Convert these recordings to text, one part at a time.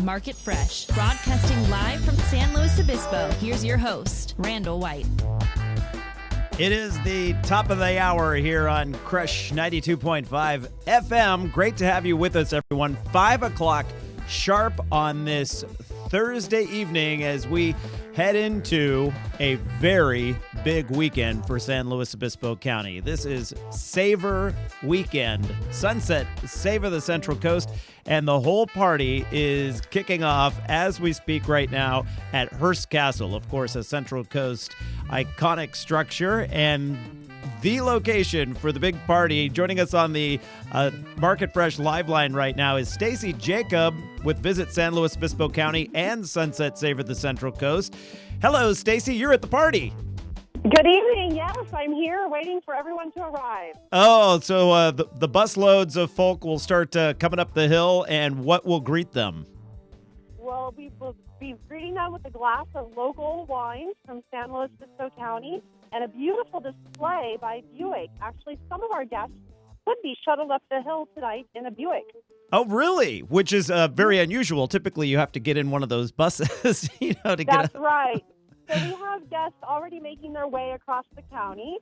Market Fresh, broadcasting live from San Luis Obispo. Here's your host, Randall White. It is the top of the hour here on Krush 92.5 FM. Great to have you with us, everyone. 5 o'clock sharp on this Thursday evening as we head into a very big weekend for San Luis Obispo County. This is SAVOR weekend. Sunset, Savor the Central Coast, and the whole party is kicking off as we speak right now at Hearst Castle. Of course, a Central Coast iconic structure and the location for the big party. Joining us on the Market Fresh live line right now is Stacy Jacob with Visit San Luis Obispo County and Sunset Savor the Central Coast. Hello, Stacy. You're at the party. Good evening. Yes, I'm here waiting for everyone to arrive. Oh, so the busloads of folk will start coming up the hill, and what will greet them? Well, we will be greeting them with a glass of local wines from San Luis Obispo County and a beautiful display by Buick. Actually, some of our guests could be shuttled up the hill tonight in a Buick. Oh, really? Which is very unusual. Typically, you have to get in one of those buses, to get up. That's right. So we have guests already making their way across the county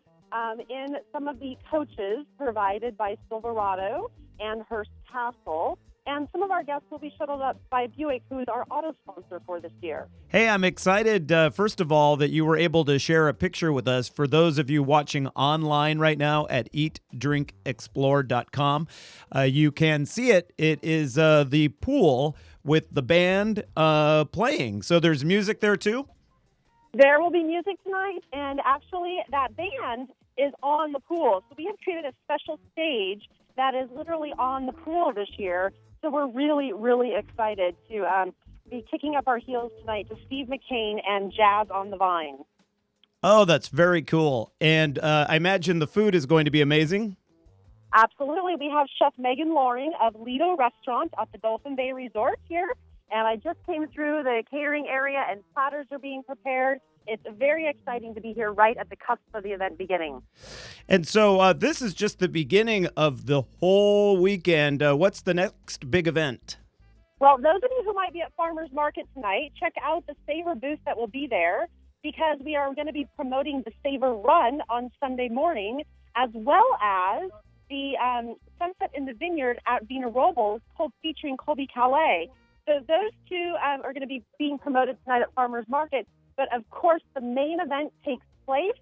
in some of the coaches provided by Silverado and Hearst Castle. And some of our guests will be shuttled up by Buick, who is our auto sponsor for this year. Hey, I'm excited, first of all, that you were able to share a picture with us. For those of you watching online right now at eatdrinkexplore.com, you can see it. It is the pool with the band playing. So there's music there, too? There will be music tonight, and actually that band is on the pool. So we have created a special stage that is literally on the pool this year. So we're really, really excited to be kicking up our heels tonight to Steve McCain and Jazz on the Vine. Oh, that's very cool. And I imagine the food is going to be amazing. Absolutely. We have Chef Megan Loring of Lido Restaurant at the Dolphin Bay Resort here. And I just came through the catering area, and platters are being prepared. It's very exciting to be here right at the cusp of the event beginning. And so this is just the beginning of the whole weekend. What's the next big event? Well, those of you who might be at Farmers Market tonight, check out the SAVOR booth that will be there, because we are going to be promoting the SAVOR Run on Sunday morning, as well as the Sunset in the Vineyard at Vina Robles featuring Colby Calais. So those two are going to be being promoted tonight at Farmers Market. But, of course, the main event takes place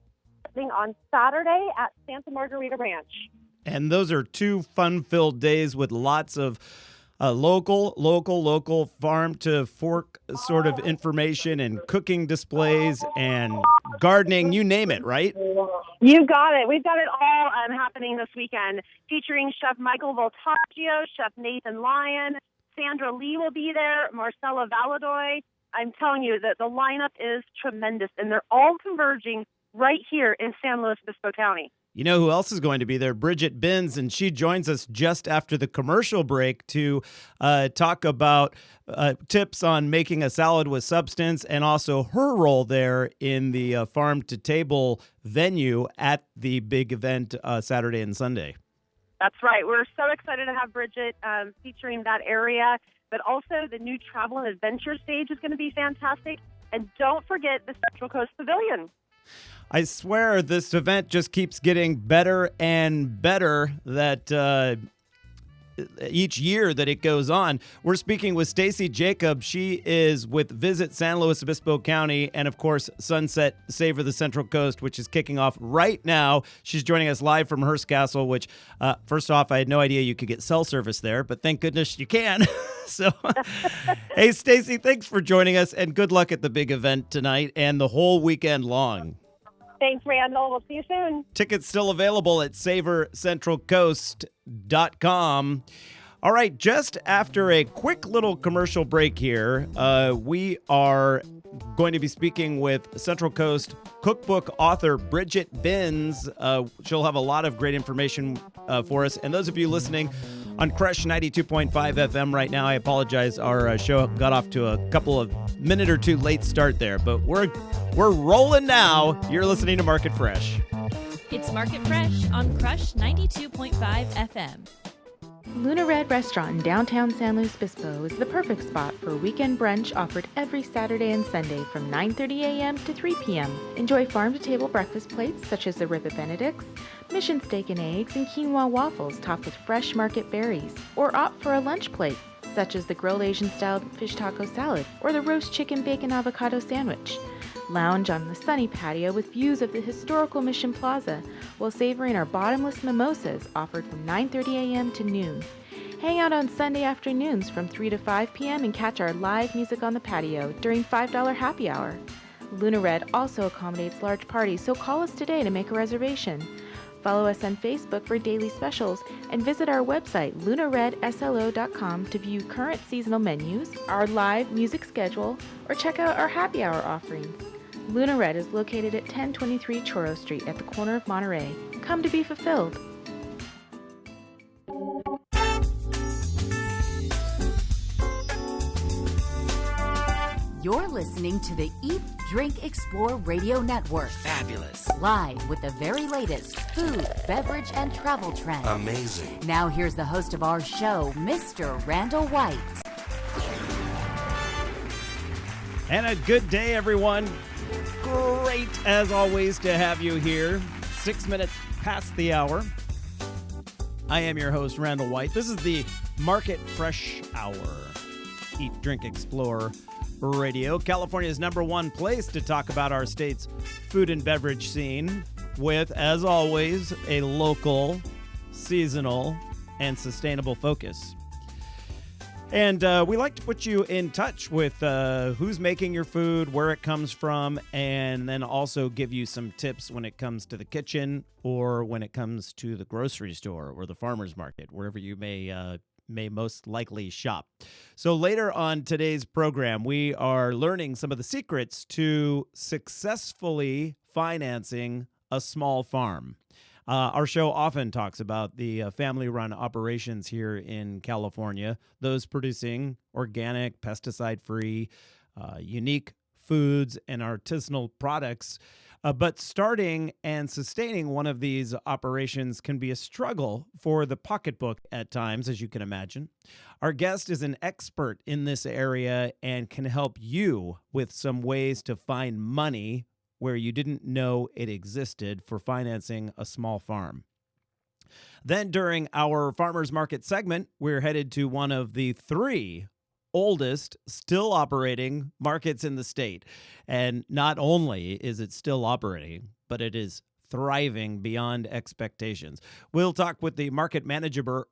on Saturday at Santa Margarita Ranch. And those are two fun-filled days with lots of local farm-to-fork sort of information and cooking displays and gardening, you name it, right? You got it. We've got it all happening this weekend, featuring Chef Michael Voltaggio, Chef Nathan Lyon, Sandra Lee will be there, Marcella Valadoy. I'm telling you that the lineup is tremendous, and they're all converging right here in San Luis Obispo County. You know who else is going to be there? Brigit Binns, and she joins us just after the commercial break to talk about tips on making a salad with substance, and also her role there in the farm-to-table venue at the big event Saturday and Sunday. That's right. We're so excited to have Brigit featuring that area. But also the new Travel and Adventure stage is going to be fantastic. And don't forget the Central Coast Pavilion. I swear this event just keeps getting better and better that each year that it goes on. We're speaking with Stacy Jacob. She is with Visit San Luis Obispo County and, of course, Sunset Savor the Central Coast, which is kicking off right now. She's joining us live from Hearst Castle, which, first off, I had no idea you could get cell service there, but thank goodness you can. So, hey, Stacy, thanks for joining us, and good luck at the big event tonight and the whole weekend long. Thanks, Randall. We'll see you soon. Tickets still available at savorcentralcoast.com. All right, just after a quick little commercial break here, we are going to be speaking with Central Coast Cookbook author Brigit Binns. She'll have a lot of great information for us. And those of you listening on Krush 92.5 FM right now, I apologize. Our show got off to a couple of minute or two late start there, but we're rolling now. You're listening to Market Fresh. It's Market Fresh on Krush 92.5 FM. Luna Red Restaurant in downtown San Luis Obispo is the perfect spot for a weekend brunch offered every Saturday and Sunday from 9:30 a.m. to 3 p.m. Enjoy farm-to-table breakfast plates such as the Ribbit Benedicts, Mission Steak and Eggs, and quinoa waffles topped with fresh market berries. Or opt for a lunch plate such as the grilled Asian-style fish taco salad or the roast chicken bacon avocado sandwich. Lounge on the sunny patio with views of the historical Mission Plaza while savoring our bottomless mimosas offered from 9:30 a.m. to noon. Hang out on Sunday afternoons from 3 to 5 p.m. and catch our live music on the patio during $5 happy hour. Luna Red also accommodates large parties, so call us today to make a reservation. Follow us on Facebook for daily specials and visit our website, lunaredslo.com, to view current seasonal menus, our live music schedule, or check out our happy hour offerings. Luna Red is located at 1023 Choro Street at the corner of Monterey. Come to be fulfilled. You're listening to the Eat, Drink, Explore Radio Network. Fabulous. Live with the very latest food, beverage, and travel trends. Amazing. Now here's the host of our show, Mr. Randall White. And a good day, everyone. Great, as always, to have you here. 6 minutes past the hour. I am your host, Randall White. This is the Market Fresh Hour. Eat, Drink, Explore Radio, California's #1 place to talk about our state's food and beverage scene with, as always, a local, seasonal, and sustainable focus. And we like to put you in touch with who's making your food, where it comes from, and then also give you some tips when it comes to the kitchen or when it comes to the grocery store or the farmer's market, wherever you may most likely shop. So later on today's program, we are learning some of the secrets to successfully financing a small farm. Our show often talks about the family-run operations here in California, those producing organic, pesticide-free, unique foods and artisanal products. But starting and sustaining one of these operations can be a struggle for the pocketbook at times, as you can imagine. Our guest is an expert in this area and can help you with some ways to find money where you didn't know it existed for financing a small farm. Then during our farmers market segment, we're headed to one of the 3 oldest still operating markets in the state. And not only is it still operating, but it is thriving beyond expectations. We'll talk with the market manager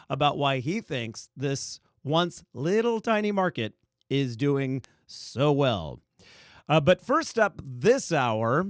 about why he thinks this once little tiny market is doing so well. But first up this hour,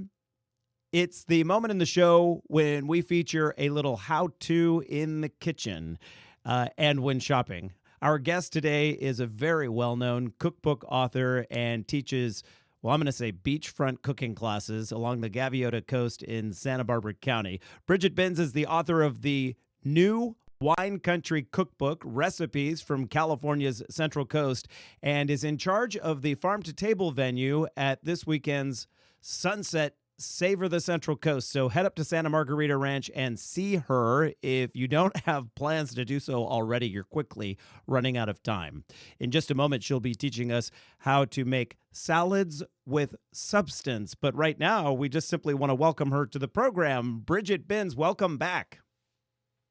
it's the moment in the show when we feature a little how-to in the kitchen and when shopping. Our guest today is a very well-known cookbook author and teaches, well, I'm going to say beachfront cooking classes along the Gaviota Coast in Santa Barbara County. Brigit Binns is the author of the new Wine Country Cookbook, Recipes from California's Central Coast, and is in charge of the farm-to-table venue at this weekend's Sunset Savor the Central Coast. So head up to Santa Margarita Ranch and see her. If you don't have plans to do so already, you're quickly running out of time. In just a moment, she'll be teaching us how to make salads with substance. But right now, we just simply want to welcome her to the program. Brigit Binns, welcome back.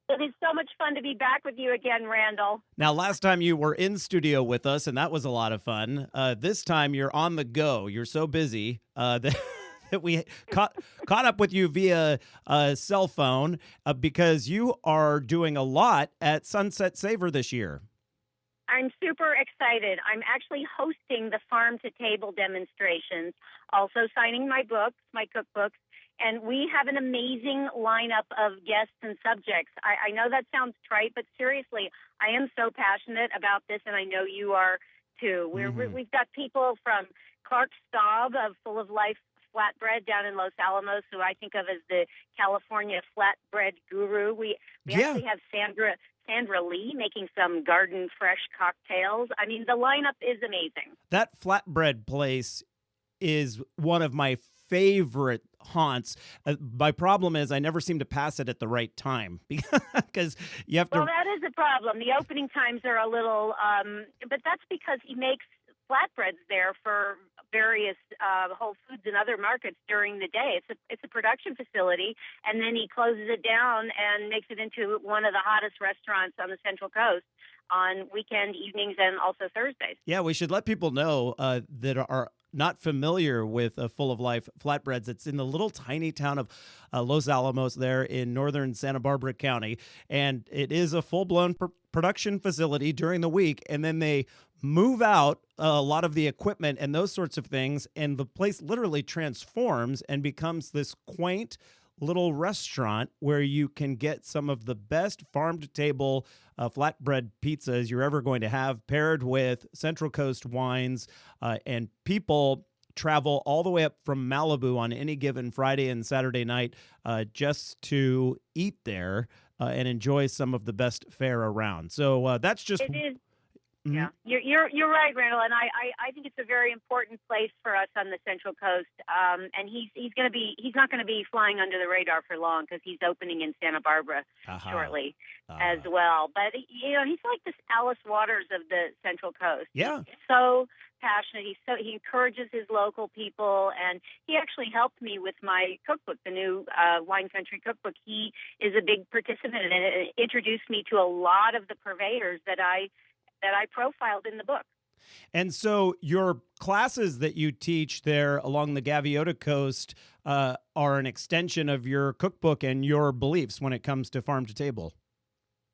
It is so much fun to be back with you again, Randall. Now, last time you were in studio with us, and that was a lot of fun. This time you're on the go. You're so busy that we caught up with you via cell phone because you are doing a lot at Sunset Savor this year. I'm super excited. I'm actually hosting the farm-to-table demonstrations, also signing my books, my cookbooks, and we have an amazing lineup of guests and subjects. I know that sounds trite, but seriously, I am so passionate about this, and I know you are too. We've got people from Clark Staub of Full of Life Flatbread down in Los Alamos, who I think of as the California flatbread guru. We actually have Sandra Lee making some garden fresh cocktails. I mean, the lineup is amazing. That flatbread place is one of my favorite haunts. My problem is I never seem to pass it at the right time because you have to. Well, that is a problem. The opening times are a little, but that's because he makes flatbreads there for various Whole Foods and other markets during the day. It's a production facility, and then he closes it down and makes it into one of the hottest restaurants on the Central Coast on weekend evenings and also Thursdays. Yeah, we should let people know that are not familiar with Full of Life Flatbreads. It's in the little tiny town of Los Alamos there in northern Santa Barbara County, and it is a full-blown production facility during the week, and then they move out a lot of the equipment and those sorts of things, and the place literally transforms and becomes this quaint little restaurant where you can get some of the best farm-to-table flatbread pizzas you're ever going to have, paired with Central Coast wines, and people travel all the way up from Malibu on any given Friday and Saturday night just to eat there and enjoy some of the best fare around. So that's just... It is. Yeah, you're right, Randall, and I think it's a very important place for us on the Central Coast. And he's not going to be flying under the radar for long because he's opening in Santa Barbara shortly as well. But he's like this Alice Waters of the Central Coast. Yeah, he's so passionate. He encourages his local people, and he actually helped me with my cookbook, the new Wine Country Cookbook. He is a big participant and it introduced me to a lot of the purveyors that I profiled in the book. And so your classes that you teach there along the Gaviota Coast are an extension of your cookbook and your beliefs when it comes to farm to table.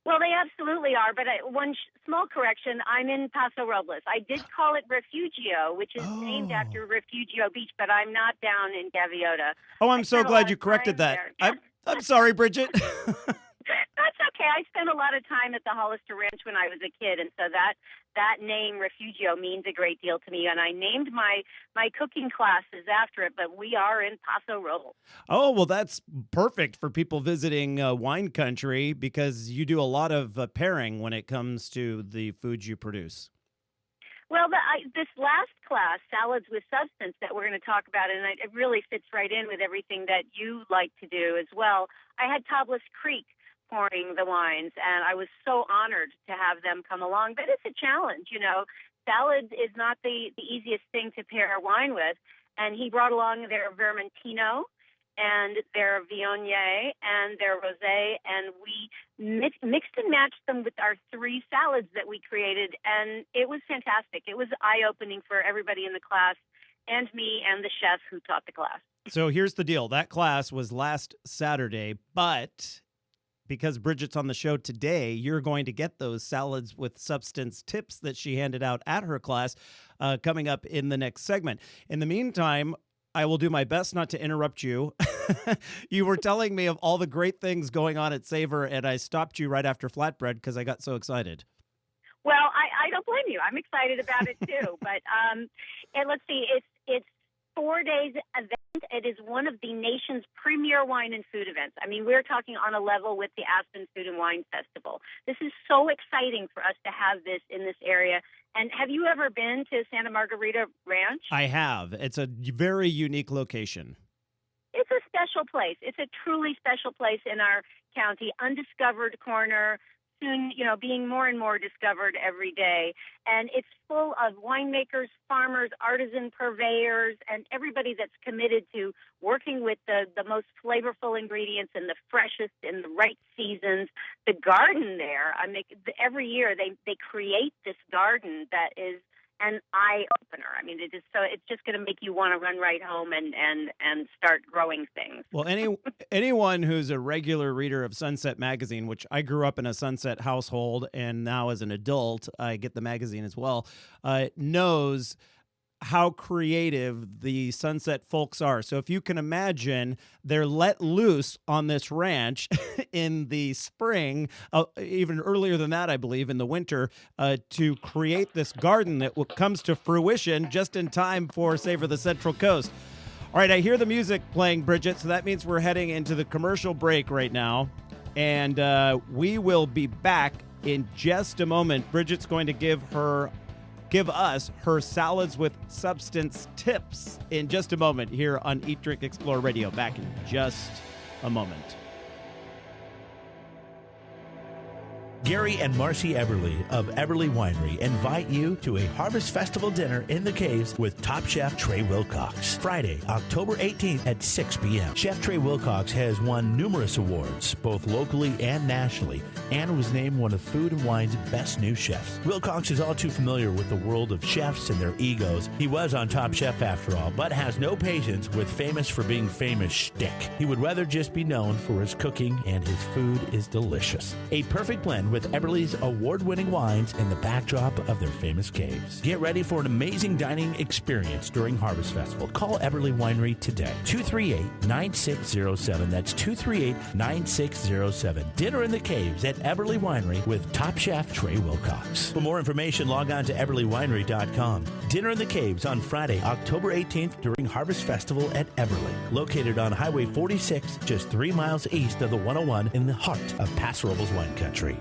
Well, they absolutely are, but one small correction, I'm in Paso Robles. I did call it Refugio, which is named after Refugio Beach, but I'm not down in Gaviota. Oh, I'm so glad you corrected that. I'm sorry, Brigit. That's okay. I spent a lot of time at the Hollister Ranch when I was a kid, and so that name Refugio means a great deal to me. And I named my cooking classes after it. But we are in Paso Robles. Oh, well, that's perfect for people visiting wine country because you do a lot of pairing when it comes to the foods you produce. Well, this last class, Salads with Substance, that we're going to talk about, and it really fits right in with everything that you like to do as well. I had Tablas Creek pouring the wines, and I was so honored to have them come along. But it's a challenge, Salad is not the easiest thing to pair wine with, and he brought along their Vermentino and their Viognier and their Rosé, and we mixed and matched them with our 3 salads that we created, and it was fantastic. It was eye-opening for everybody in the class and me and the chef who taught the class. So here's the deal. That class was last Saturday, but because Brigit's on the show today, you're going to get those Salads with Substance tips that she handed out at her class coming up in the next segment. In the meantime, I will do my best not to interrupt you. You were telling me of all the great things going on at SAVOR, and I stopped you right after flatbread because I got so excited. Well, I don't blame you. I'm excited about it too. But and let's see, it's 4 days event. It is one of the nation's premier wine and food events. I mean, we're talking on a level with the Aspen Food and Wine Festival. This is so exciting for us to have this in this area. And have you ever been to Santa Margarita Ranch? I have. It's a very unique location. It's a special place. It's a truly special place in our county, undiscovered corner, soon, being more and more discovered every day. And it's full of winemakers, farmers, artisan purveyors, and everybody that's committed to working with the most flavorful ingredients and the freshest in the right seasons. The garden there, every year they create this garden that is an eye-opener. I mean, it's just going to make you want to run right home and start growing things. Well, anyone who's a regular reader of Sunset Magazine, which I grew up in a Sunset household, and now as an adult, I get the magazine as well, knows how creative the Sunset folks are. So if you can imagine, they're let loose on this ranch in the spring, even earlier than that, I believe, in the winter, to create this garden that comes to fruition just in time for Savor the Central Coast. All right, I hear the music playing, Brigit, so that means we're heading into the commercial break right now, and we will be back in just a moment. Brigit's going to give her give us her salads with substance tips in just a moment here on Eat, Drink, Explore Radio. Back in just a moment. Gary and Marcy Eberly of Eberly Winery invite you to a Harvest Festival dinner in the Caves with top chef Trey Wilcox. Friday, October 18th at 6 p.m. Chef Trey Wilcox has won numerous awards, both locally and nationally, and was named one of Food and Wine's best new chefs. Wilcox is all too familiar with the world of chefs and their egos. He was on Top Chef after all, but has no patience with famous for being famous shtick. He would rather just be known for his cooking, and his food is delicious. A perfect blend with Eberly's award-winning wines in the backdrop of their famous caves. Get ready for an amazing dining experience during Harvest Festival. Call Eberly Winery today. 238-9607. That's 238-9607. Dinner in the Caves at Eberly Winery with top chef Trey Wilcox. For more information, log on to eberlywinery.com. Dinner in the Caves on Friday, October 18th during Harvest Festival at Eberly. Located on Highway 46, just 3 miles east of the 101 in the heart of Paso Robles wine country.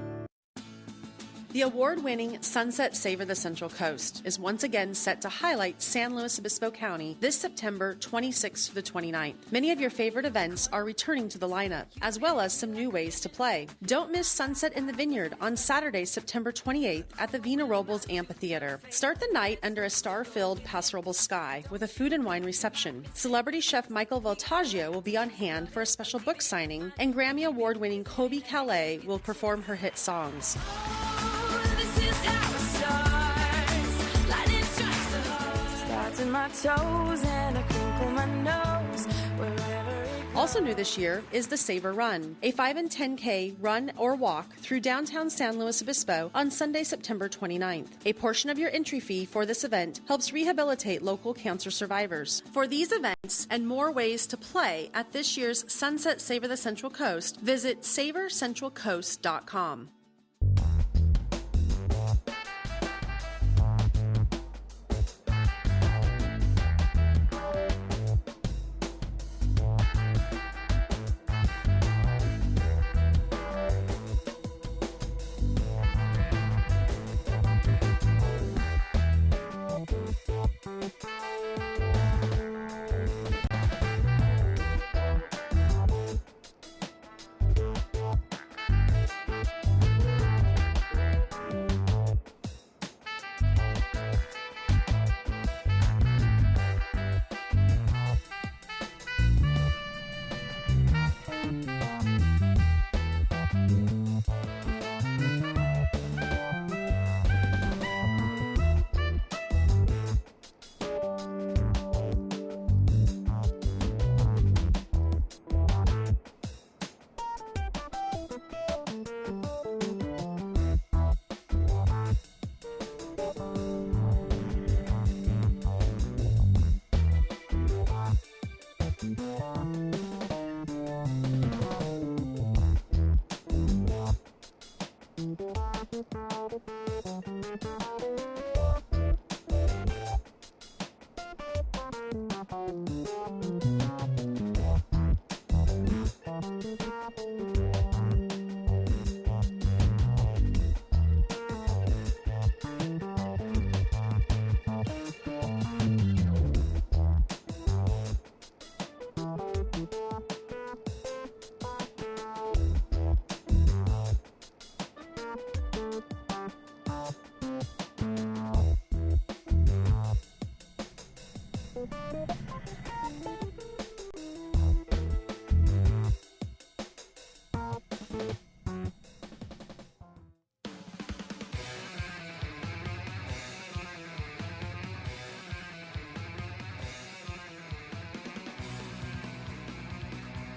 The award-winning Sunset Savor the Central Coast is once again set to highlight San Luis Obispo County this September 26th to the 29th. Many of your favorite events are returning to the lineup, as well as some new ways to play. Don't miss Sunset in the Vineyard on Saturday, September 28th at the Vina Robles Amphitheater. Start the night under a star-filled Paso Robles sky with a food and wine reception. Celebrity chef Michael Voltaggio will be on hand for a special book signing, and Grammy Award-winning Kobe Calais will perform her hit songs. Also new this year is the SAVOR Run, a 5 and 10K run or walk through downtown San Luis Obispo on Sunday, September 29th. A portion of your entry fee for this event helps rehabilitate local cancer survivors. For these events and more ways to play at this year's Sunset Savor the Central Coast, visit savorcentralcoast.com.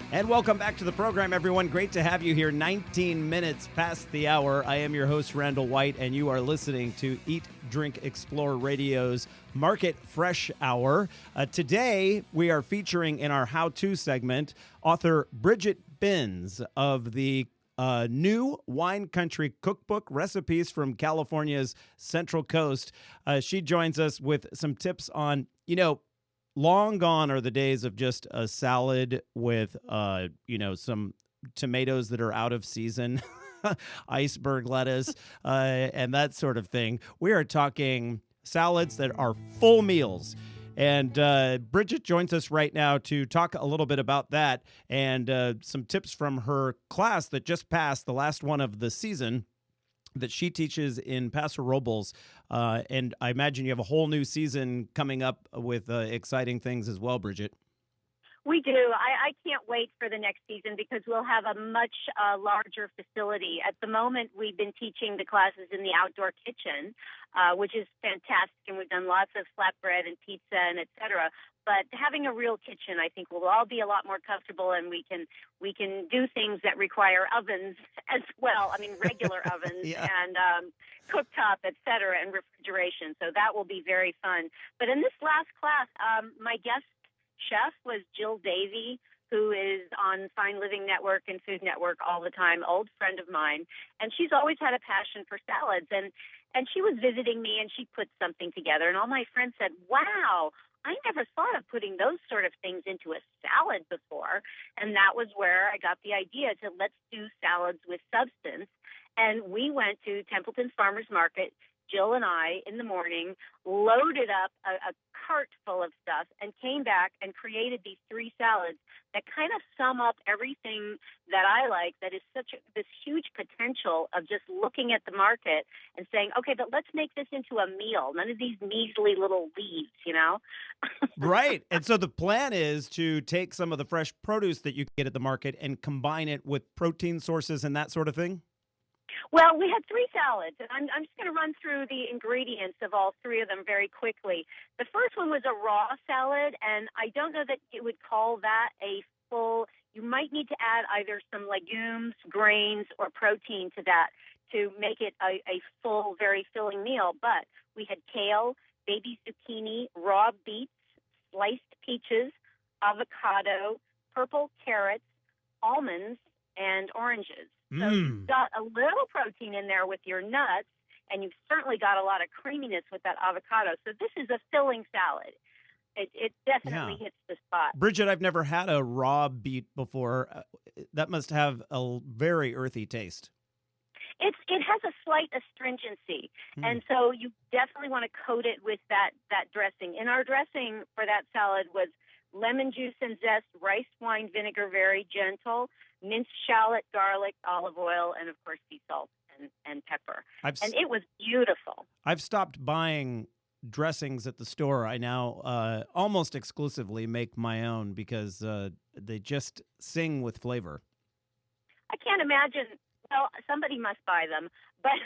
And welcome back to the program, everyone. Great to have you here. 19 minutes past the hour. I am your host, Randall White, and you are listening to Eat, Drink, Explore Radio's Market Fresh Hour. Today, we are featuring in our how-to segment author Brigit Binns of the new Wine Country Cookbook, Recipes from California's Central Coast. She joins us with some tips on, long gone are the days of just a salad with, some tomatoes that are out of season, iceberg lettuce, and that sort of thing. We are talking salads that are full meals. And Brigit joins us right now to talk a little bit about that and some tips from her class that just passed, the last one of the season, that she teaches in Paso Robles. And I imagine you have a whole new season coming up with exciting things as well, Brigit. We do. I can't wait for the next season because we'll have a much larger facility. At the moment, we've been teaching the classes in the outdoor kitchen, which is fantastic, and we've done lots of flatbread and pizza and et cetera. But having a real kitchen, I think, we'll all be a lot more comfortable, and we can do things that require ovens as well. I mean, regular ovens and cooktop, et cetera, and refrigeration. So that will be very fun. But in this last class, my guest chef was Jill Davey, who is on Fine Living Network and Food Network all the time, old friend of mine. And she's always had a passion for salads. And she was visiting me, and she put something together. And all my friends said, wow, I never thought of putting those sort of things into a salad before. And that was where I got the idea to let's do salads with substance. And we went to Templeton Farmers Market, Jill and I, in the morning, loaded up a cart full of stuff and came back and created these 3 salads that kind of sum up everything that I like, that is this huge potential of just looking at the market and saying, okay, but let's make this into a meal. None of these measly little leaves, you know? Right. And so the plan is to take some of the fresh produce that you get at the market and combine it with protein sources and that sort of thing? Well, we had 3 salads, and I'm just going to run through the ingredients of all 3 of them very quickly. The first one was a raw salad, and I don't know that you would call that a full. You might need to add either some legumes, grains, or protein to that to make it a full, very filling meal. But we had kale, baby zucchini, raw beets, sliced peaches, avocado, purple carrots, almonds, and oranges. So you've got a little protein in there with your nuts, and you've certainly got a lot of creaminess with that avocado. So this is a filling salad. It definitely hits the spot. Brigit, I've never had a raw beet before. That must have a very earthy taste. It has a slight astringency, and so you definitely want to coat it with that dressing. And our dressing for that salad was lemon juice and zest, rice wine vinegar, very gentle, minced shallot, garlic, olive oil, and, of course, sea salt and pepper. And it was beautiful. I've stopped buying dressings at the store. I now almost exclusively make my own because they just sing with flavor. I can't imagine. Well, somebody must buy them, but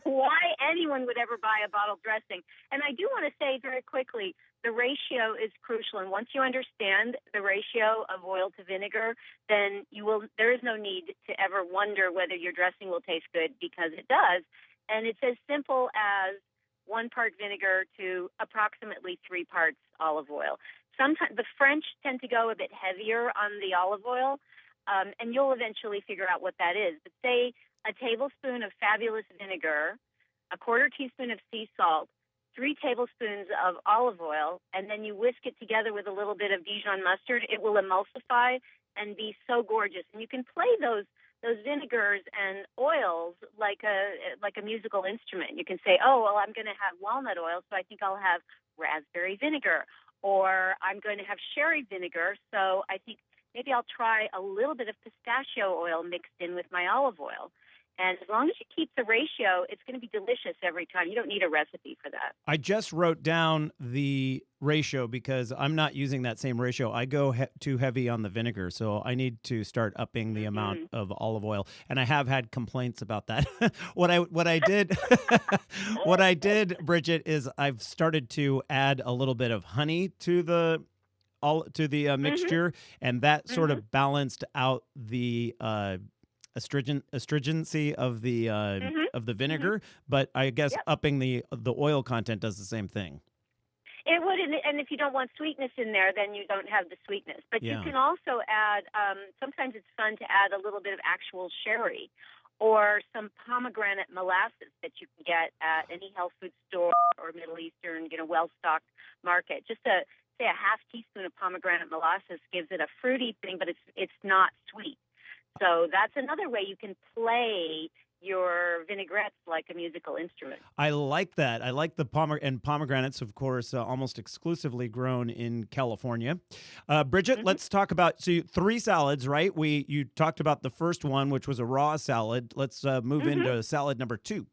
why anyone would ever buy a bottle dressing? And I do want to say very quickly, the ratio is crucial. And once you understand the ratio of oil to vinegar, then there is no need to ever wonder whether your dressing will taste good, because it does. And it's as simple as 1 part vinegar to approximately 3 parts olive oil. Sometimes the French tend to go a bit heavier on the olive oil. And you'll eventually figure out what that is. But say a tablespoon of fabulous vinegar, a 1/4 teaspoon of sea salt, 3 tablespoons of olive oil, and then you whisk it together with a little bit of Dijon mustard. It will emulsify and be so gorgeous. And you can play those vinegars and oils like a musical instrument. You can say, oh, well, I'm going to have walnut oil, so I think I'll have raspberry vinegar. Or I'm going to have sherry vinegar, so I think maybe I'll try a little bit of pistachio oil mixed in with my olive oil. And as long as you keep the ratio, it's going to be delicious every time. You don't need a recipe for that. I just wrote down the ratio because I'm not using that same ratio. I go too heavy on the vinegar, so I need to start upping the amount of olive oil. And I have had complaints about that. What I did, what I did, Brigit, is I've started to add a little bit of honey to the mixture, and that sort of balanced out the astringency of the vinegar. But I guess upping the oil content does the same thing. It would, and if you don't want sweetness in there, then you don't have the sweetness. But you can also add, sometimes it's fun to add a little bit of actual sherry or some pomegranate molasses that you can get at any health food store or Middle Eastern, well-stocked market. Just say a 1/2 teaspoon of pomegranate molasses gives it a fruity thing, but it's not sweet. So that's another way you can play your vinaigrettes like a musical instrument. I like that. I like the pomegranates, of course, almost exclusively grown in California. Brigit, let's talk about 3 salads, right? You talked about the first one, which was a raw salad. Let's move into salad number 2.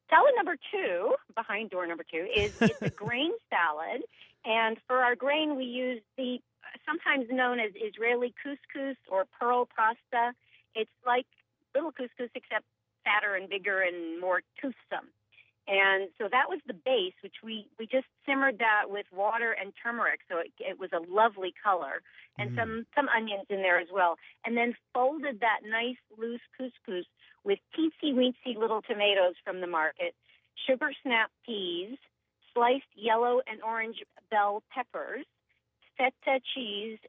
Salad number 2, behind door number 2, it's a grain salad. And for our grain, we use the sometimes known as Israeli couscous or pearl pasta. It's like little couscous, except fatter and bigger and more toothsome. And so that was the base, which we just simmered that with water and turmeric, so it was a lovely color, and some onions in there as well. And then folded that nice loose couscous with teensy-weensy little tomatoes from the market, sugar snap peas, sliced yellow and orange bell peppers, feta cheese,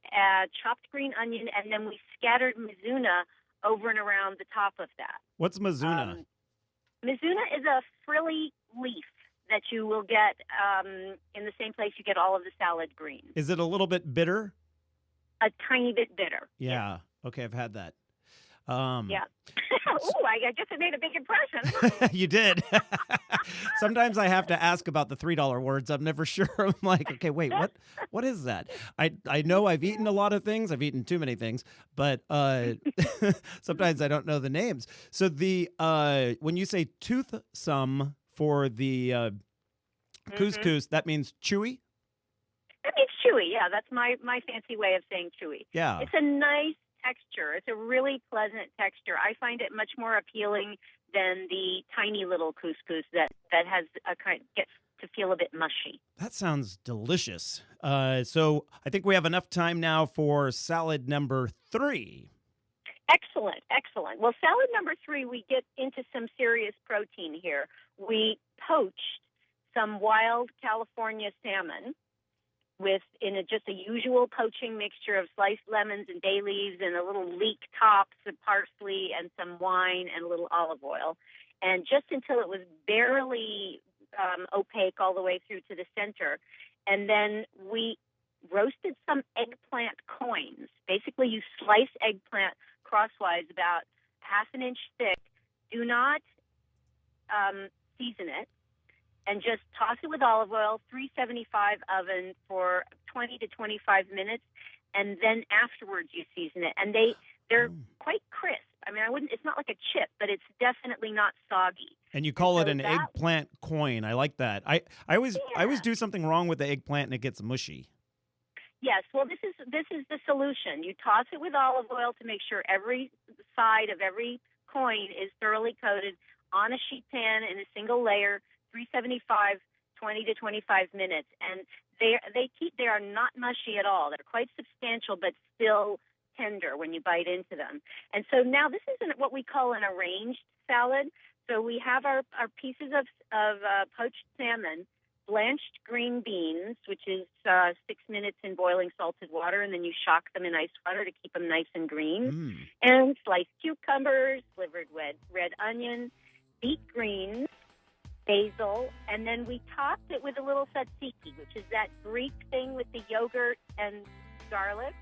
chopped green onion, and then we scattered mizuna over and around the top of that. What's mizuna? Mizuna is a frilly leaf that you will get in the same place you get all of the salad greens. Is it a little bit bitter? A tiny bit bitter. Yeah. Okay, I've had that. Yeah. Ooh, I guess it made a big impression. You did. Sometimes I have to ask about the $3 words. I'm never sure. I'm like, okay, wait, what is that? I know I've eaten a lot of things. I've eaten too many things, but sometimes I don't know the names. So when you say toothsome for the couscous, that means chewy? That means chewy, yeah. That's my fancy way of saying chewy. Yeah. It's a nice texture. It's a really pleasant texture. I find it much more appealing than the tiny little couscous that has gets to feel a bit mushy. That sounds delicious. So I think we have enough time now for salad number 3. Excellent. Well, salad number 3, we get into some serious protein here. We poached some wild California salmon just a usual poaching mixture of sliced lemons and bay leaves and a little leek tops of parsley and some wine and a little olive oil. And just until it was barely opaque all the way through to the center. And then we roasted some eggplant coins. Basically, you slice eggplant crosswise about half an inch thick. Do not season it. And just toss it with olive oil, 375 oven for 20 to 25 minutes, and then afterwards you season it. And they're quite crisp. I mean, it's not like a chip, but it's definitely not soggy. And you call it an eggplant coin. I like that. I always do something wrong with the eggplant and it gets mushy. Yes, well, this is the solution. You toss it with olive oil to make sure every side of every coin is thoroughly coated on a sheet pan in a single layer. 375, 20 to 25 minutes, and they are not mushy at all. They're quite substantial, but still tender when you bite into them. And so now this is what we call an arranged salad. So we have our pieces of poached salmon, blanched green beans, which is 6 minutes in boiling salted water, and then you shock them in ice water to keep them nice and green, and sliced cucumbers, slivered red onion, beet greens, basil, and then we topped it with a little tzatziki, which is that Greek thing with the yogurt and garlic.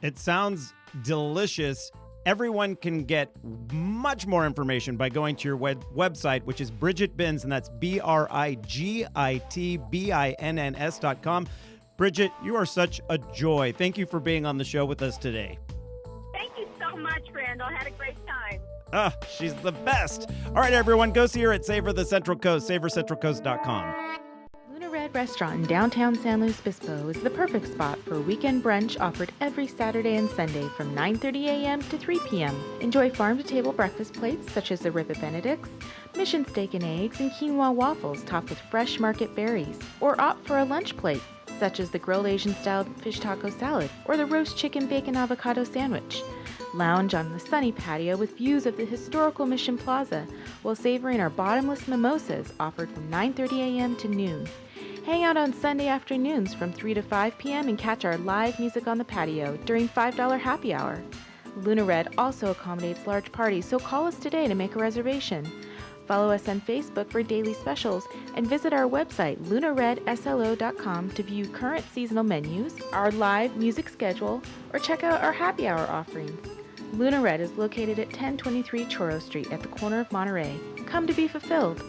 It sounds delicious. Everyone can get much more information by going to your website, which is Brigit Binns, and that's BrigitBinns.com. Brigit, you are such a joy. Thank you for being on the show with us today. Thank you so much, Randall. Had a great time. She's the best. All right, everyone, go see her at Savor the Central Coast, SavorCentralCoast.com. Luna Red Restaurant in downtown San Luis Obispo is the perfect spot for weekend brunch offered every Saturday and Sunday from 9:30 a.m. to 3 p.m. Enjoy farm-to-table breakfast plates such as the Ribba Benedicts, mission steak and eggs, and quinoa waffles topped with fresh market berries. Or opt for a lunch plate such as the grilled Asian-style fish taco salad or the roast chicken bacon avocado sandwich. Lounge on the sunny patio with views of the historical Mission Plaza while savoring our bottomless mimosas offered from 9:30 a.m. to noon. Hang out on Sunday afternoons from 3 to 5 p.m. and catch our live music on the patio during $5 happy hour. Luna Red also accommodates large parties, so call us today to make a reservation. Follow us on Facebook for daily specials and visit our website, lunaredslo.com, to view current seasonal menus, our live music schedule, or check out our happy hour offerings. Luna Red is located at 1023 Choro Street at the corner of Monterey. Come to be fulfilled.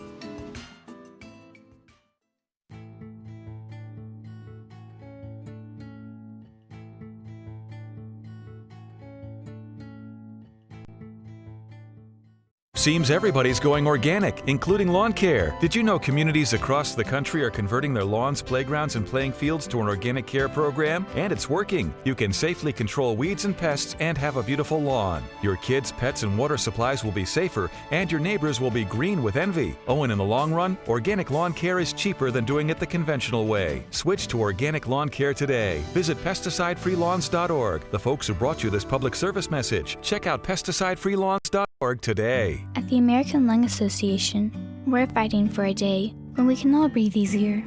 Seems everybody's going organic, including lawn care. Did you know communities across the country are converting their lawns, playgrounds, and playing fields to an organic care program? And it's working. You can safely control weeds and pests and have a beautiful lawn. Your kids, pets, and water supplies will be safer, and your neighbors will be green with envy. Oh, and in the long run, organic lawn care is cheaper than doing it the conventional way. Switch to organic lawn care today. Visit pesticidefreelawns.org. The folks who brought you this public service message. Check out pesticidefreelawns.org today. At the American Lung Association, we're fighting for a day when we can all breathe easier.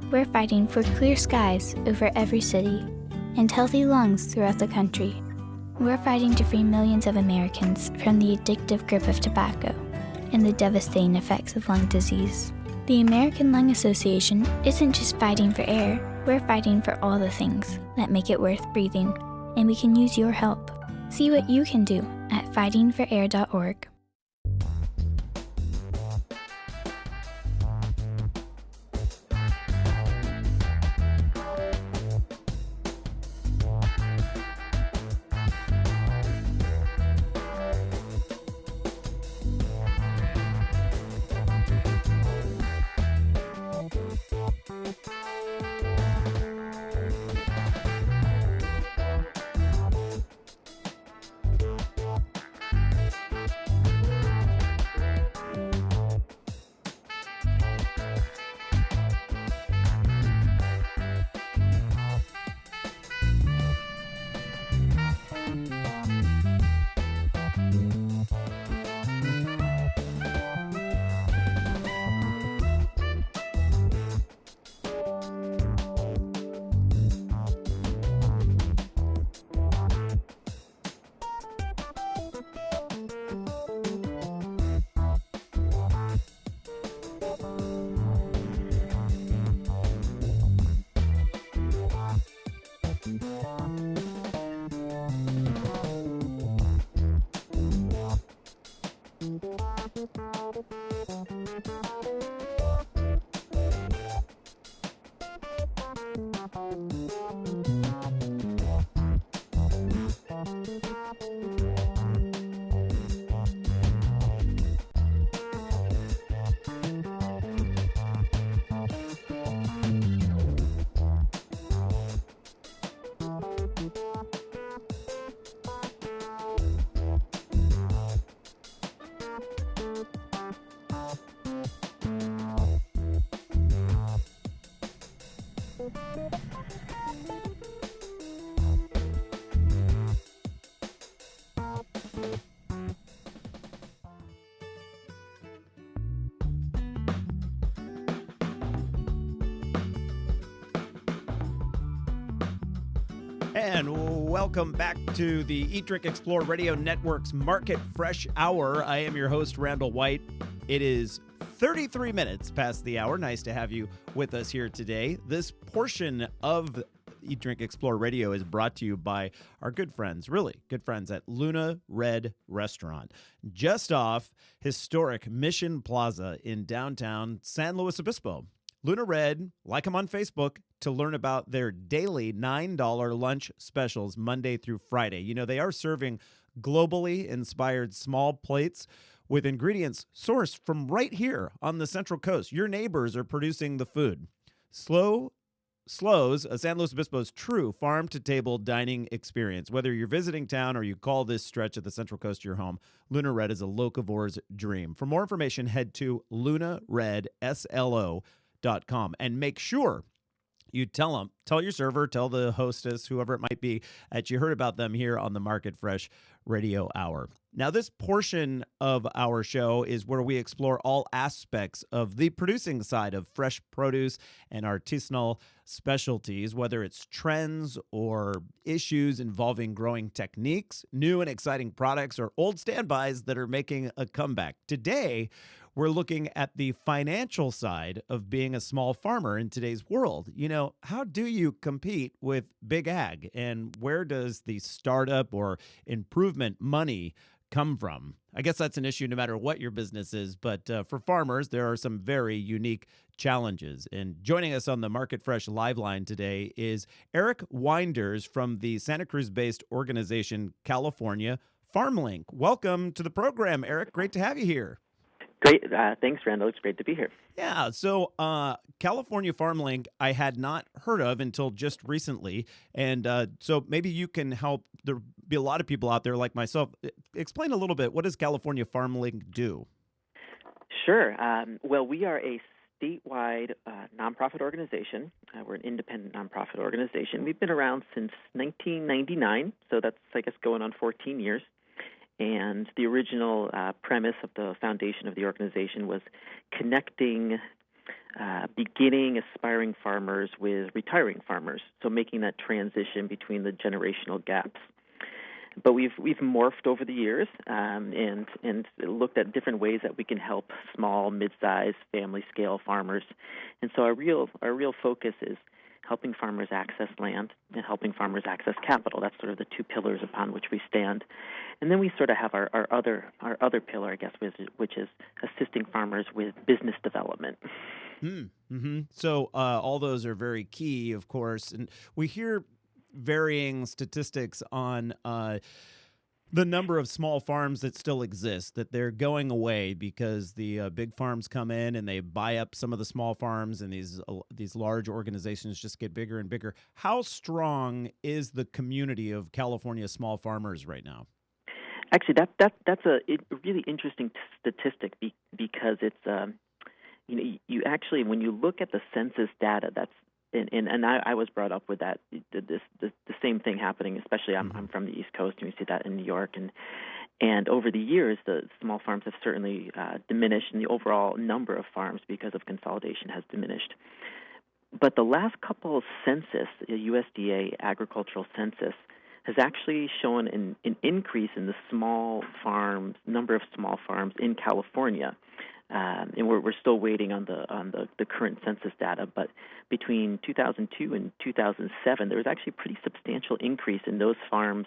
We're fighting for clear skies over every city and healthy lungs throughout the country. We're fighting to free millions of Americans from the addictive grip of tobacco and the devastating effects of lung disease. The American Lung Association isn't just fighting for air, we're fighting for all the things that make it worth breathing, and we can use your help. See what you can do at fightingforair.org. And welcome back to the Eat, Drink, Explore Radio Network's Market Fresh Hour. I am your host, Randall White. It is 33 minutes past the hour. Nice to have you with us here today. This portion of Eat, Drink, Explore Radio is brought to you by our good friends, really good friends at Luna Red Restaurant, just off historic Mission Plaza in downtown San Luis Obispo. Luna Red, like them on Facebook to learn about their daily $9 lunch specials Monday through Friday. You know, they are serving globally inspired small plates with ingredients sourced from right here on the Central Coast. Your neighbors are producing the food. Slows, San Luis Obispo's true farm-to-table dining experience. Whether you're visiting town or you call this stretch of the Central Coast your home, Luna Red is a locavor's dream. For more information, head to lunaredslo.com and make sure you tell your server, tell the hostess, whoever it might be, that you heard about them here on the Market Fresh Radio Hour. Now, this portion of our show is where we explore all aspects of the producing side of fresh produce and artisanal specialties, whether it's trends or issues involving growing techniques, new and exciting products, or old standbys that are making a comeback. Today, we're looking at the financial side of being a small farmer in today's world. How do you compete with big ag, and where does the startup or improvement money come from? I guess that's an issue no matter what your business is, but for farmers, there are some very unique challenges. And joining us on the Market Fresh Live Line today is Eric Winders from the Santa Cruz-based organization California FarmLink. Welcome to the program, Eric. Great to have you here. Great. Thanks, Randall. It's great to be here. Yeah. So California FarmLink, I had not heard of until just recently. And so maybe you can help. There'll be a lot of people out there like myself. Explain a little bit. What does California FarmLink do? Sure. Well, we are a statewide nonprofit organization. We're an independent nonprofit organization. We've been around since 1999. So that's, I guess, going on 14 years. And the original premise of the foundation of the organization was connecting beginning aspiring farmers with retiring farmers, so making that transition between the generational gaps. But we've morphed over the years and looked at different ways that we can help small, mid-sized, family-scale farmers. And so our real focus is helping farmers access land and helping farmers access capital. That's sort of the two pillars upon which we stand. And then we sort of have our other pillar, I guess, which is assisting farmers with business development. Mm-hmm. So all those are very key, of course. And we hear varying statistics on the number of small farms that still exist, that they're going away because the big farms come in and they buy up some of the small farms, and these large organizations just get bigger and bigger. How strong is the community of California small farmers right now? Actually, that's a really interesting statistic because it's you actually, when you look at the census data, that's and I was brought up with that the same thing happening. Especially I'm from the East Coast, and we see that in New York, and over the years the small farms have certainly diminished, and the overall number of farms because of consolidation has diminished. But the last couple of census, the USDA agricultural census, has actually shown an increase in the number of small farms in California. And we're still waiting on the current census data, but between 2002 and 2007, there was actually a pretty substantial increase in those farms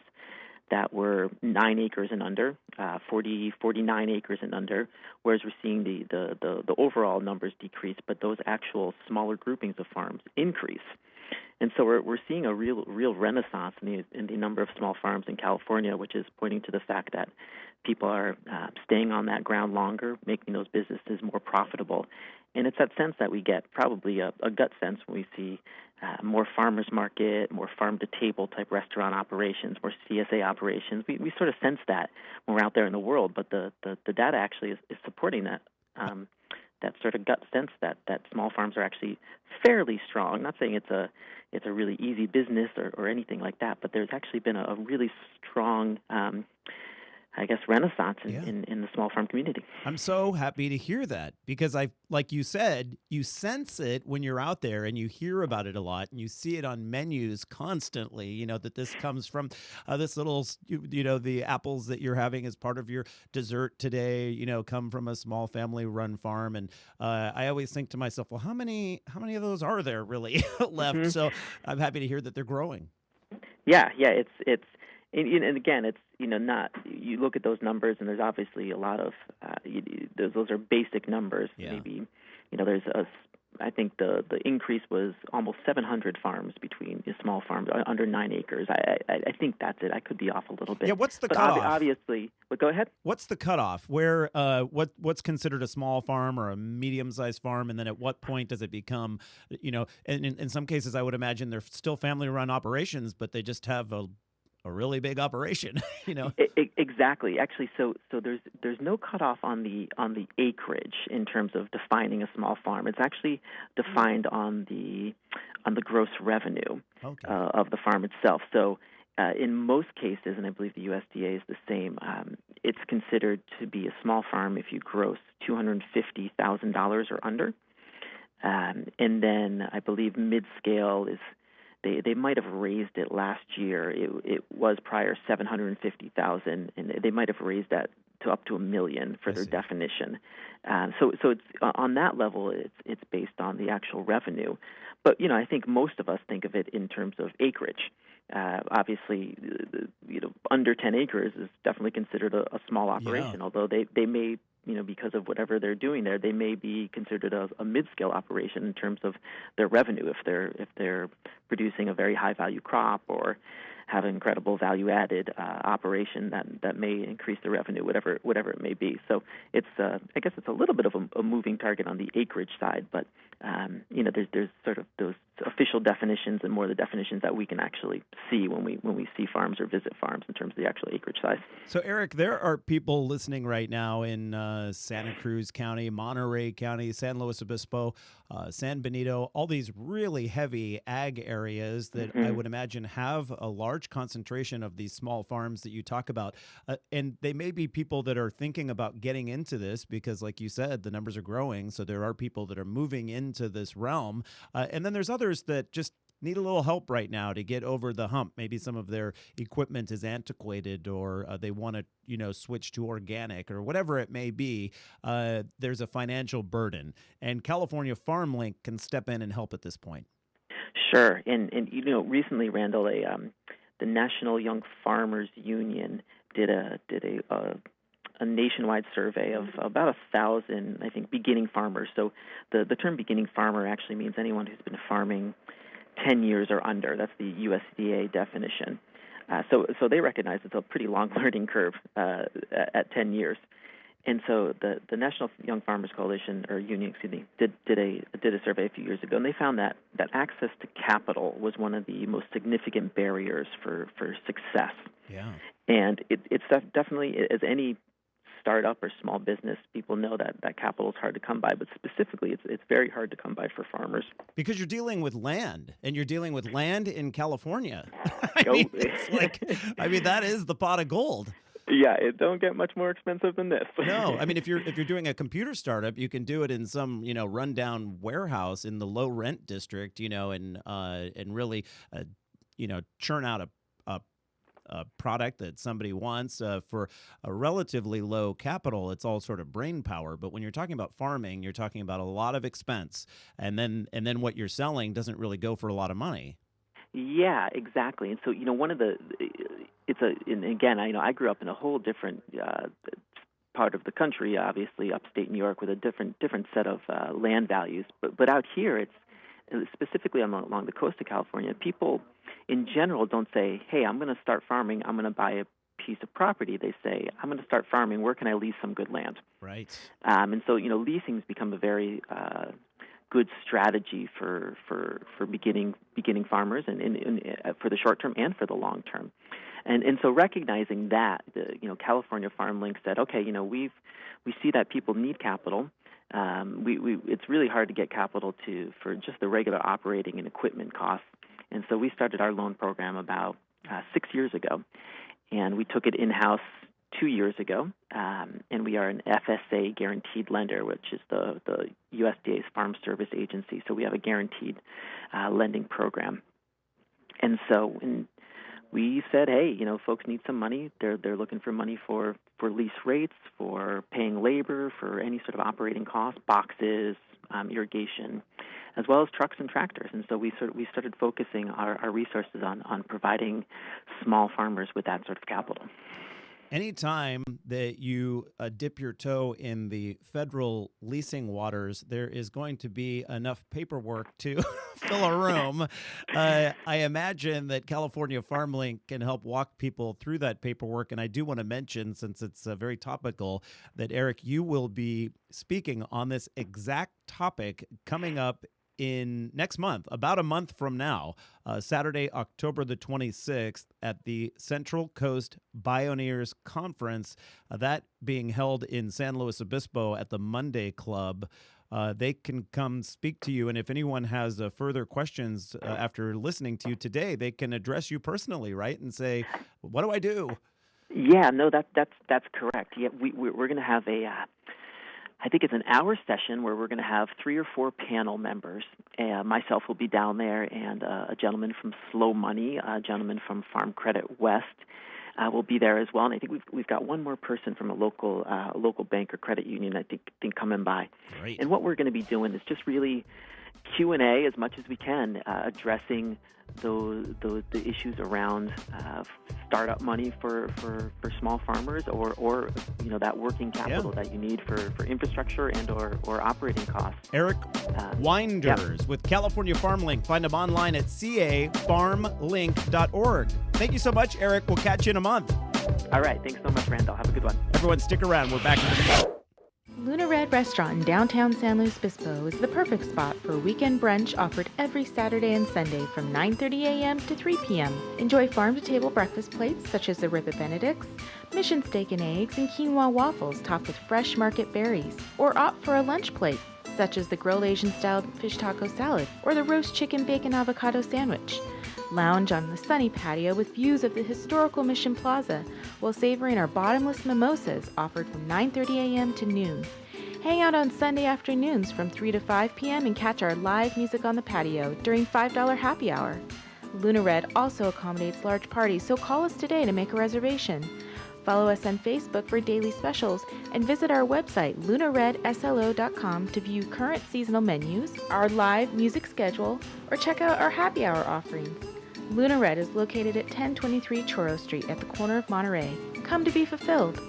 that were 9 acres and under, 49 acres and under, whereas we're seeing the overall numbers decrease, but those actual smaller groupings of farms increase. And so we're seeing a real renaissance in the number of small farms in California, which is pointing to the fact that people are staying on that ground longer, making those businesses more profitable. And it's that sense that we get, probably a gut sense, when we see more farmers market, more farm-to-table type restaurant operations, more CSA operations. We sort of sense that when we're out there in the world, but the data actually is supporting that. That sort of gut sense that small farms are actually fairly strong. I'm not saying it's a really easy business or anything like that, but there's actually been a really strong renaissance in the small farm community. I'm so happy to hear that, because like you said, you sense it when you're out there and you hear about it a lot and you see it on menus constantly, that this comes from this little, the apples that you're having as part of your dessert today, come from a small family run farm. And I always think to myself, well, how many of those are there really left? Mm-hmm. So I'm happy to hear that they're growing. Yeah. It's and again, it's not, you look at those numbers and there's obviously a lot of those are basic numbers. Yeah. Maybe there's I think the increase was almost 700 farms between small farms under 9 acres. I think that's it. I could be off a little bit. Yeah, what's the cutoff? Obviously, but go ahead. What's the cutoff? Where what's considered a small farm or a medium-sized farm, and then at what point does it become, and in some cases I would imagine they're still family-run operations, but they just have a really big operation, Exactly. Actually, so there's no cutoff on the acreage in terms of defining a small farm. It's actually defined on the gross revenue of the farm itself. So in most cases, and I believe the USDA is the same, it's considered to be a small farm if you gross $250,000 or under, and then I believe mid-scale is. They might have raised it last year. It was prior $750,000, and they might have raised that to up to $1 million for their definition. So it's on that level, it's based on the actual revenue. But I think most of us think of it in terms of acreage. Obviously, under 10 acres is definitely considered a small operation. Although they may, because of whatever they're doing there, they may be considered a mid-scale operation in terms of their revenue if they're producing a very high-value crop or have an incredible value-added operation that may increase the revenue, whatever it may be. So it's I guess it's a little bit of a moving target on the acreage side, but there's sort of those official definitions and more the definitions that we can actually see when we see farms or visit farms in terms of the actual acreage size. So Eric, there are people listening right now in Santa Cruz County, Monterey County, San Luis Obispo, San Benito, all these really heavy ag areas that I would imagine have a large concentration of these small farms that you talk about. And they may be people that are thinking about getting into this because, like you said, the numbers are growing. So there are people that are moving into this realm. And then there's others that just need a little help right now to get over the hump. Maybe some of their equipment is antiquated or they want to, switch to organic or whatever it may be. There's a financial burden. And California FarmLink can step in and help at this point. Sure. And recently, Randall, the National Young Farmers Union did a nationwide survey of about 1,000, I think, beginning farmers. So the term beginning farmer actually means anyone who's been farming 10 years or under. That's the USDA definition. So they recognize it's a pretty long learning curve at 10 years. And so the National Young Farmers Coalition, or Union, did a survey a few years ago, and they found that access to capital was one of the most significant barriers for success. Yeah. And it's definitely, as any startup or small business, people know that capital is hard to come by, but specifically it's very hard to come by for farmers. Because you're dealing with land, and you're dealing with land in California. I mean, that is the pot of gold. Yeah, it don't get much more expensive than this. No, I mean, if you're doing a computer startup, you can do it in some rundown warehouse in the low rent district, and really churn out a product that somebody wants for a relatively low capital. It's all sort of brain power. But when you're talking about farming, you're talking about a lot of expense, and then what you're selling doesn't really go for a lot of money. Yeah, exactly. And so, one of and again, I grew up in a whole different part of the country, obviously upstate New York, with a different set of land values. But out here, it's specifically along the coast of California, people in general don't say, hey, I'm going to start farming, I'm going to buy a piece of property. They say, I'm going to start farming, where can I lease some good land? Right. And so, leasing's become a very good strategy for beginning farmers and for the short term and for the long term. And so recognizing that, California FarmLink said, okay, we see that people need capital. It's really hard to get capital for just the regular operating and equipment costs. And so we started our loan program about 6 years ago, and we took it in-house 2 years ago, and we are an FSA guaranteed lender, which is the USDA's Farm Service Agency. So we have a guaranteed lending program. And so when we said, hey, folks need some money. They're looking for money for lease rates, for paying labor, for any sort of operating costs, boxes, irrigation, as well as trucks and tractors. And so we started focusing our resources on providing small farmers with that sort of capital. Anytime that you dip your toe in the federal leasing waters, there is going to be enough paperwork to fill a room. I imagine that California FarmLink can help walk people through that paperwork. And I do want to mention, since it's very topical, that Eric, you will be speaking on this exact topic coming up in next month, about a month from now, Saturday, October the 26th, at the Central Coast Bioneers Conference, that being held in San Luis Obispo at the Monday Club. They can come speak to you, and if anyone has further questions after listening to you today, they can address you personally, right, and say, what do I do? Yeah, no, that's correct. Yeah, we're going to have I think it's an hour session where we're going to have 3 or 4 panel members. Myself will be down there, and a gentleman from Slow Money, a gentleman from Farm Credit West, will be there as well. And I think we've got one more person from a local bank or credit union I think coming by. Great. And what we're going to be doing is just really Q&A as much as we can, addressing the issues around startup money for small farmers, or that working capital that you need for infrastructure and or operating costs. Eric Winders with California FarmLink. Find them online at cafarmlink.org. Thank you so much, Eric. We'll catch you in a month. All right. Thanks so much, Randall. Have a good one. Everyone stick around. We're back in a minute. Luna Red Restaurant in downtown San Luis Obispo is the perfect spot for a weekend brunch offered every Saturday and Sunday from 9:30 a.m. to 3 p.m. Enjoy farm-to-table breakfast plates such as the Ribba Benedicts, mission steak and eggs, and quinoa waffles topped with fresh market berries. Or opt for a lunch plate such as the grilled Asian-style fish taco salad or the roast chicken bacon avocado sandwich. Lounge on the sunny patio with views of the historical Mission Plaza while savoring our bottomless mimosas offered from 9:30 a.m. to noon. Hang out on Sunday afternoons from 3 to 5 p.m. and catch our live music on the patio during $5 happy hour. Luna Red also accommodates large parties, so call us today to make a reservation. Follow us on Facebook for daily specials and visit our website, lunaredslo.com, to view current seasonal menus, our live music schedule, or check out our happy hour offerings. Luna Red is located at 1023 Choro Street at the corner of Monterey. Come to be fulfilled.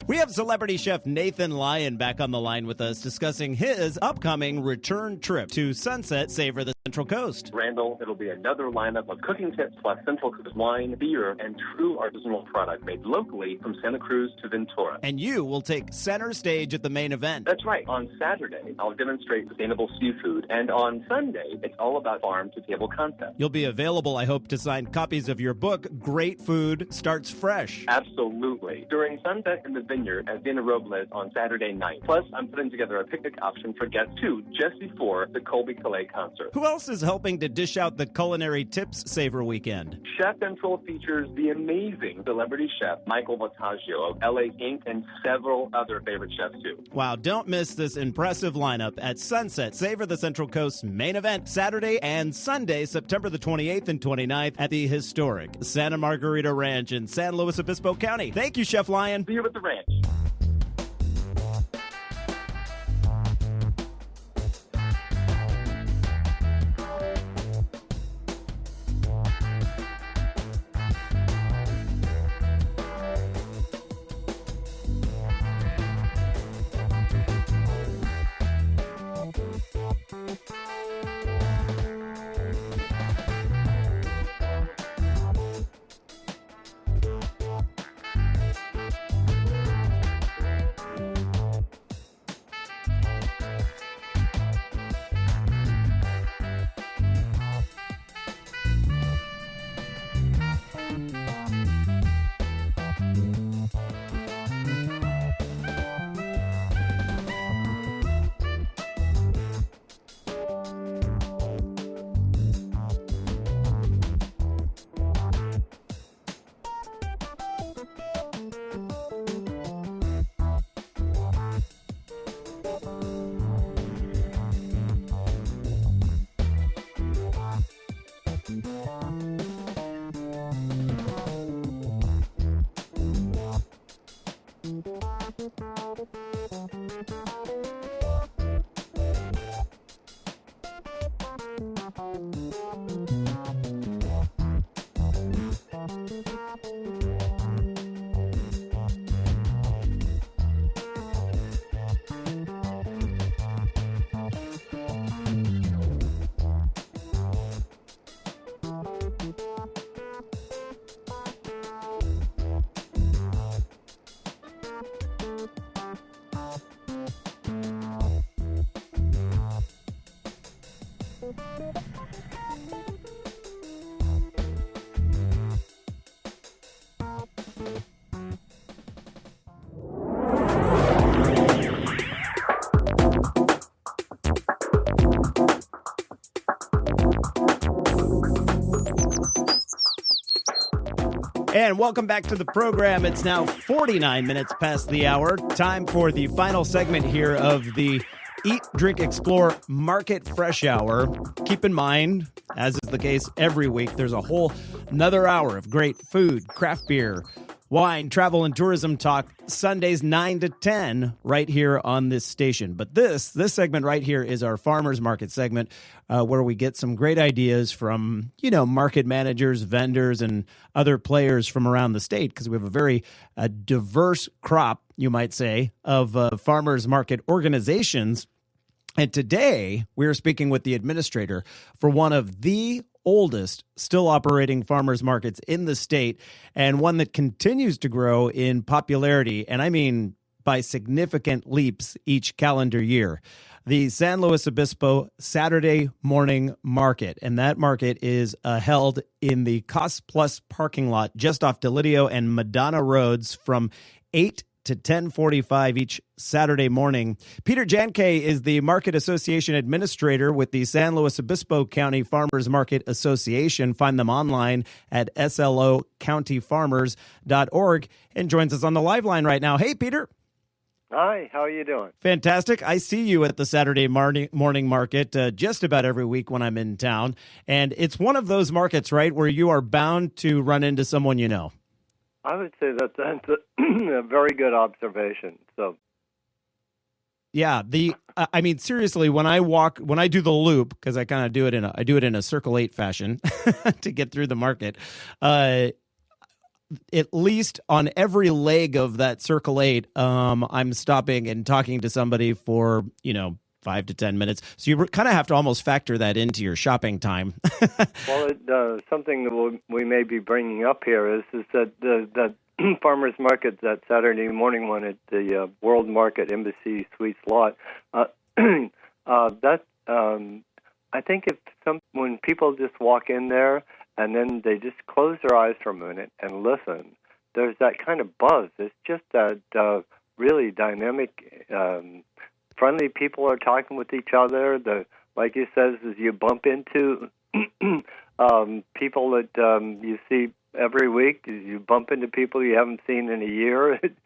We have celebrity chef Nathan Lyon back on the line with us discussing his upcoming return trip to Sunset Savor the Central Coast. Randall, it'll be another lineup of cooking tips plus Central Coast wine, beer, and true artisanal product made locally from Santa Cruz to Ventura. And you will take center stage at the main event. That's right. On Saturday, I'll demonstrate sustainable seafood. And on Sunday, it's all about farm-to-table concepts. You'll be available, I hope, to sign copies of your book, Great Food Starts Fresh. Absolutely. During Sunset in the Vineyard at Dina Robles on Saturday night. Plus, I'm putting together a picnic option for guests, too, just before the Colby Calais concert. Who else is helping to dish out the Culinary Tips Savor Weekend? Chef Central features the amazing celebrity chef Michael Voltaggio of LA Inc. and several other favorite chefs, too. Wow, don't miss this impressive lineup at Sunset Savor the Central Coast main event Saturday and Sunday, September the 28th and 29th at the historic Santa Margarita Ranch in San Luis Obispo County. Thank you, Chef Lyon. See you at the ranch. And welcome back to the program. It's now 49 minutes past the hour. Time for the final segment here of the Eat, Drink, Explore Market Fresh Hour. Keep in mind, as is the case every week, there's a whole Another hour of great food, craft beer, wine, travel, and tourism talk, Sundays 9 to 10 right here on this station. But this segment right here is our Farmers Market segment where we get some great ideas from, market managers, vendors, and other players from around the state because we have a very diverse crop, you might say, of farmers market organizations. And today we are speaking with the administrator for one of the oldest still operating farmers markets in the state and one that continues to grow in popularity, and I mean by significant leaps each calendar year. The San Luis Obispo Saturday Morning Market, and that market is held in the Cost Plus parking lot just off Delidio and Madonna Roads from 8 to 10:45 each Saturday morning. Peter Jankay is the Market Association Administrator with the San Luis Obispo County Farmers Market Association. Find them online at slocountyfarmers.org and joins us on the live line right now. Hey, Peter. Hi, how are you doing? Fantastic. I see you at the Saturday morning market just about every week when I'm in town. And it's one of those markets, right, where you are bound to run into someone you know. I would say that's a very good observation. So, yeah, I mean, seriously, when I do the loop, because I kind of do it in a Circle 8 fashion to get through the market, at least on every leg of that Circle 8, I'm stopping and talking to somebody for 5 to 10 minutes. So you kind of have to almost factor that into your shopping time. Well, something that we may be bringing up here is that the farmers market, that Saturday morning one at the World Market Embassy Suites lot, I think when people just walk in there and then they just close their eyes for a minute and listen, there's that kind of buzz. It's just that really dynamic, friendly people are talking with each other. Like you says, is you bump into people that you see every week. You bump into people you haven't seen in a year. It's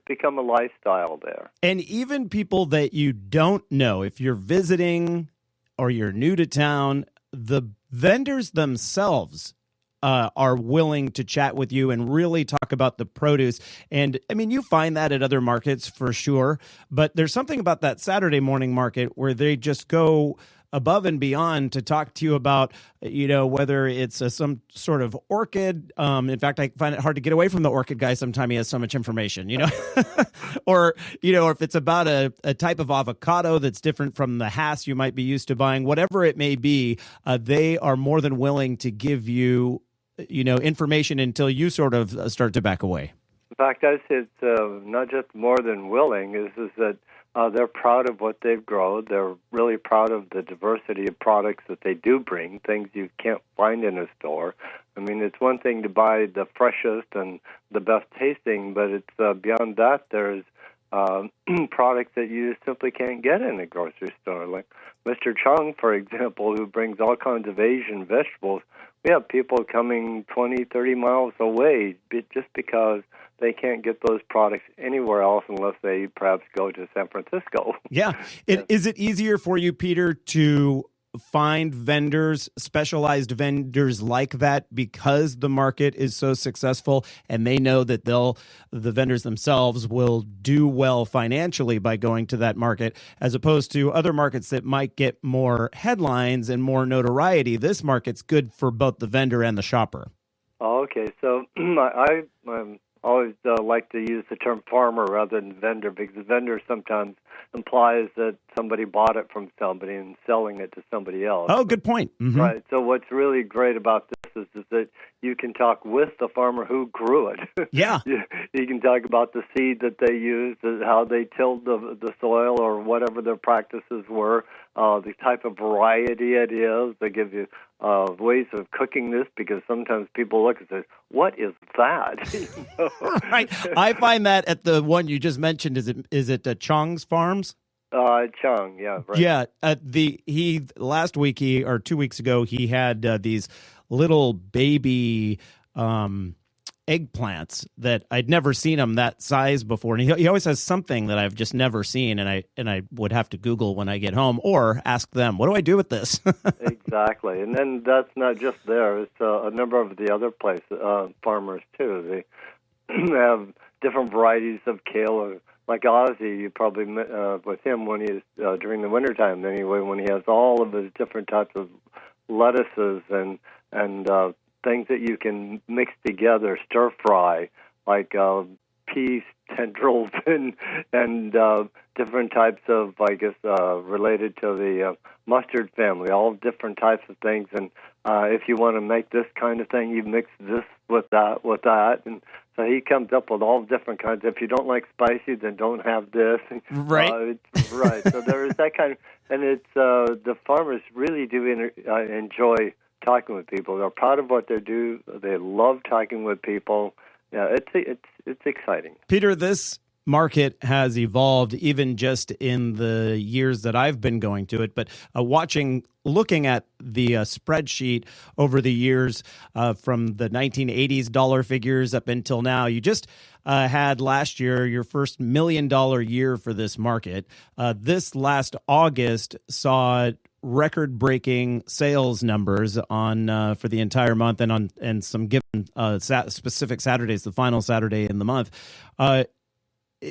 become a lifestyle there. And even people that you don't know, if you're visiting or you're new to town, the vendors themselves are willing to chat with you and really talk about the produce. And I mean, you find that at other markets for sure, but there's something about that Saturday morning market where they just go above and beyond to talk to you about, whether it's some sort of orchid. In fact, I find it hard to get away from the orchid guy sometimes. He has so much information, or if it's about a type of avocado that's different from the Hass you might be used to buying, whatever it may be, they are more than willing to give you information until you sort of start to back away. In fact, I say it's not just more than willing, is that they're proud of what they've grown. They're really proud of the diversity of products that they do bring, things you can't find in a store. I mean, it's one thing to buy the freshest and the best tasting, but it's beyond that. There's products that you simply can't get in a grocery store. Like Mr. Chung, for example, who brings all kinds of Asian vegetables. We have people coming 20, 30 miles away just because they can't get those products anywhere else unless they perhaps go to San Francisco. Yeah. Is it easier for you, Peter, to find vendors, specialized vendors like that because the market is so successful and they know that the vendors themselves will do well financially by going to that market, as opposed to other markets that might get more headlines and more notoriety? This market's good for both the vendor and the shopper. Oh, okay. So I always like to use the term farmer rather than vendor, because vendor sometimes implies that somebody bought it from somebody and selling it to somebody else. Oh, good point. Mm-hmm. Right. So what's really great about this is that you can talk with the farmer who grew it. Yeah. You can talk about the seed that they used, how they tilled the soil or whatever their practices were, the type of variety it is. They give you ways of cooking this, because sometimes people look and say, what is that? Right. I find that at the one you just mentioned, is it Chong's Farms? Chung, yeah. Right. Yeah. Last week, or 2 weeks ago, he had these little baby eggplants that I'd never seen them that size before. And he always has something that I've just never seen, and I would have to Google when I get home or ask them, what do I do with this? Exactly. And then that's not just there. It's a number of the other farmers, too. They have different varieties of kale. Like Ozzy, you probably met with him when he's during the wintertime anyway, when he has all of his different types of lettuces and things that you can mix together, stir fry, like peas, tendrils, and different types of, I guess, related to the mustard family, all different types of things. And if you want to make this kind of thing, you mix this with that. And so he comes up with all different kinds. If you don't like spicy, then don't have this. Right. Right. So there is that kind of, and it's the farmers really do enjoy talking with people. They're proud of what they do. They love talking with people. Yeah, it's exciting. Peter, this market has evolved even just in the years that I've been going to it. But looking at the spreadsheet over the years from the 1980s dollar figures up until now, you just had last year your first $1 million year for this market. This last August saw record-breaking sales numbers on for the entire month and some given specific Saturdays, the final Saturday in the month.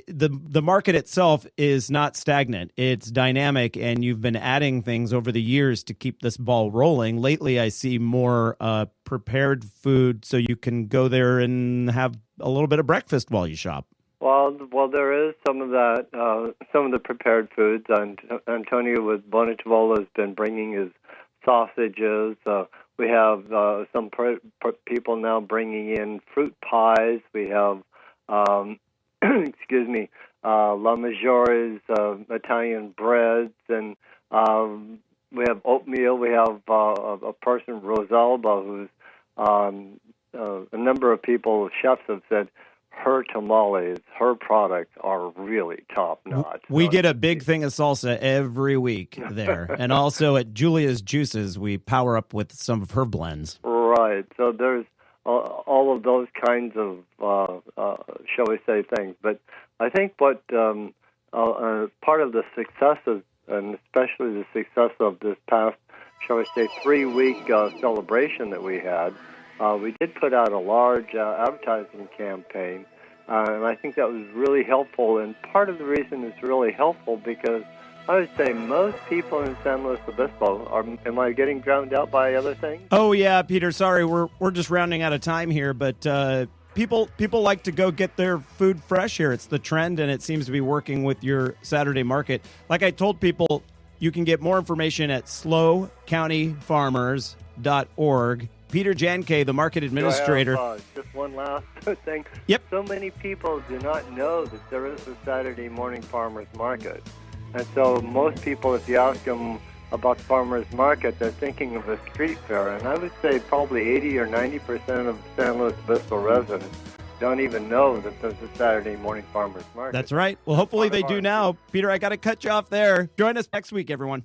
The market itself is not stagnant. It's dynamic, and you've been adding things over the years to keep this ball rolling. Lately, I see more prepared food, so you can go there and have a little bit of breakfast while you shop. Well, there is some of that, some of the prepared foods. Antonio with Bonitavola has been bringing his sausages. We have some people now bringing in fruit pies. We have, excuse me, La Maggiore's Italian breads, and we have oatmeal. We have a person, Rosalba, who's a number of people, chefs have said, her tamales, her products are really top-notch. We get a big thing of salsa every week there. And also at Julia's Juices, we power up with some of her blends. Right. So there's all of those kinds of, shall we say, things. But I think what part of the successes, and especially the success of this past, shall we say, 3-week celebration that we had, we did put out a large advertising campaign, and I think that was really helpful. And part of the reason it's really helpful because I would say most people in San Luis Obispo am I getting drowned out by other things? Oh yeah, Peter. Sorry, we're just rounding out of time here, but people like to go get their food fresh here. It's the trend, and it seems to be working with your Saturday market. Like I told people, you can get more information at slocountyfarmers.org. Peter Jankay, the market administrator. Just one last thing. Yep. So many people do not know that there is a Saturday morning farmers market. And so most people, if you ask them about the farmers market, they're thinking of a street fair. And I would say probably 80 or 90% of San Luis Obispo residents don't even know that there's a Saturday morning farmers market. That's right. Well, hopefully they do now. Peter, I got to cut you off there. Join us next week, everyone.